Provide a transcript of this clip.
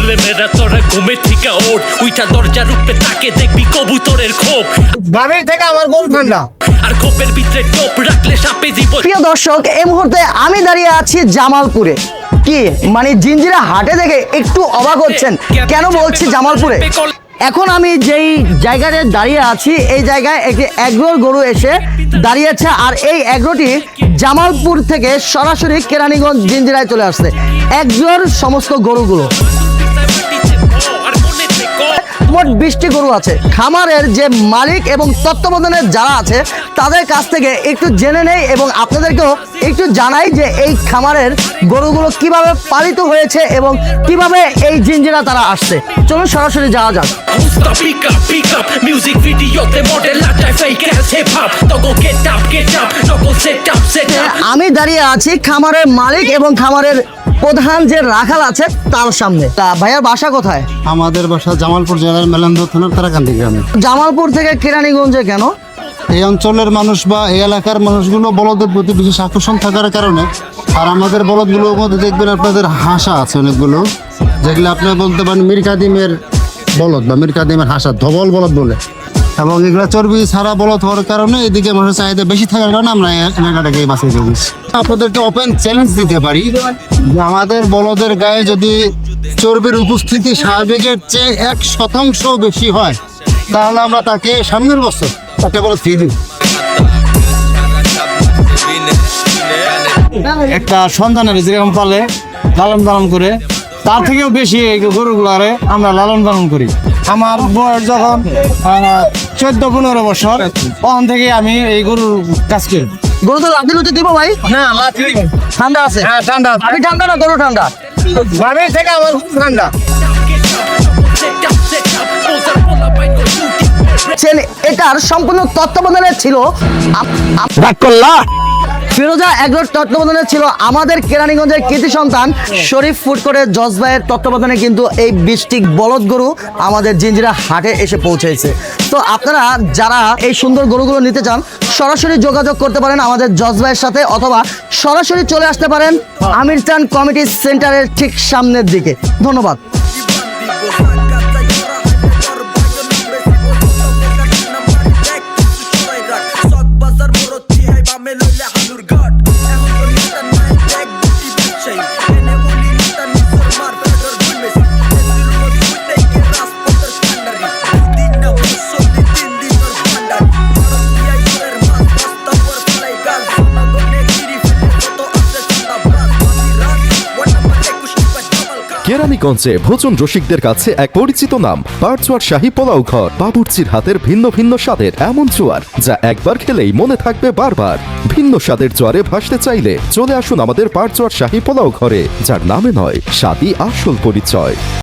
ছেলে মেয়েরা তোরা ঘুমে থেকে ওঠ, উইটা দরজার উপরে তাকে দেখবি কবুতরের খোপ, বাড়ির থেকে আমার ঘুম ঠান্ডা। আর খোপের ভিতরে টোপ রাখলে সাপে দিব। প্রিয় দর্শক, এই মুহূর্তে আমি দাঁড়িয়ে আছি জামালপুরে। কি মানে জিঞ্জিরা হাটে দেখে একটু অবাক হচ্ছেন, কেন বলছি জামালপুরে? এখন আমি যেই জায়গাতে দাঁড়িয়ে আছি এই জায়গায় একটি এগ্রোর গরু এসে দাঁড়িয়েছে, আর এই এগ্রোটি জামালপুর থেকে সরাসরি কেরানীগঞ্জ জিঞ্জিরায় চলে আসছে। এগ্রোর সমস্ত গরুগুলো মোট 20টি গরু আছে। খামারের যে মালিক এবং তত্ত্বাবধানের যারা আছে তাদের কাছ থেকে একটু জেনে নেই এবং আপনাদেরকেও একটু জানাই যে এই খামারের গরুগুলো কিভাবে পালিত হয়েছে এবং কিভাবে এই জিঞ্জিরা তারা আসছে। চলুন সরাসরি যাওয়া যাক। Pick up, music video te model লাটাই fake ass hip hop, togo get up, togo set up. আমি দাঁড়িয়ে আছি খামারের মালিক এবং খামারের প্রধান যে রাখাল আছে তার সামনে। তা ভাইয়ার বাসা কোথায়? আমাদের বাসা জামালপুর জেলার মেলান্দ থানার তারাকান্দি গ্রামে। জামালপুর থেকে কেরানীগঞ্জে কেন? এই অঞ্চলের মানুষ বা এই এলাকার মানুষগুলো বলদের প্রতি বিশেষ আকর্ষণ থাকার কারণে, আর আমাদের বলদগুলোর মধ্যে দেখবেন আপনাদের হাসা আছে অনেকগুলো, যেগুলো আপনি বলতে পারেন মীর কাদিমের বলদ বা মীর কাদিমের হাসা, ধবল বলদ বলে। এবং এগুলো চর্বি ছাড়া বলদ হওয়ার কারণে এদিকে মানুষের চাহিদা বেশি থাকার কারণে আমরা এই এলাকাটাকে বাছাই করেছি। আপনাদেরকে ওপেন চ্যালেঞ্জ দিতে পারি যে আমাদের বলদের গায়ে যদি চর্বির উপস্থিতি স্বাভাবিকের চেয়ে 1% বেশি হয় তাহলে আমরা তাকে সামনের বছর তাকে বলে ফ্রি দিই। একটা সন্তানের যেরকম পালে লালন পালন করে তার থেকেও বেশি এই গরুগুলারে আমরা লালন পালন করি। আমার বয়স যখন 14-15 বছর, তখন থেকে আমি এই গরুর কাজ করি। গরু তো লাঠি লুচি দিব ভাই? না লাঠি ঠান্ডা আছে? হ্যাঁ ঠান্ডা। আমি ঠান্ডা না, গরু ঠান্ডা। বাড়ির থেকে আমার ঘুম ঠান্ডা। এটার সম্পূর্ণ তত্ত্বাবধানে ছিল ফিরোজা এগ্রোর তত্ত্বাবধানে ছিল আমাদের কেরানীগঞ্জের কৃতি সন্তান শরীফ ফুড কোর্টের জজ ভাইয়ের তত্ত্বাবধানে কিন্তু এই 20টি বলদ গরু আমাদের জিঞ্জিরা হাটে এসে পৌঁছেছে। তো আপনারা যারা এই সুন্দর গরুগুলো নিতে চান সরাসরি যোগাযোগ করতে পারেন আমাদের জজ ভাইয়ের সাথে, অথবা সরাসরি চলে আসতে পারেন আমির চান কমিটি সেন্টারের ঠিক সামনের দিকে। ধন্যবাদ। কেরানীগঞ্জে ভোজন রসিকদের কাছে এক পরিচিত নাম, পারচুয়ার শাহী পোলাও ঘর। বাবুর্চির হাতের ভিন্ন ভিন্ন স্বাদের এমন জোয়ার যা একবার খেলেই মনে থাকবে বারবার। ভিন্ন স্বাদের জোয়ারে ভাসতে চাইলে চলে আসুন আমাদের পারচুয়ার শাহী পোলাও ঘরে, যার নামে নয় স্বাদই আসল পরিচয়।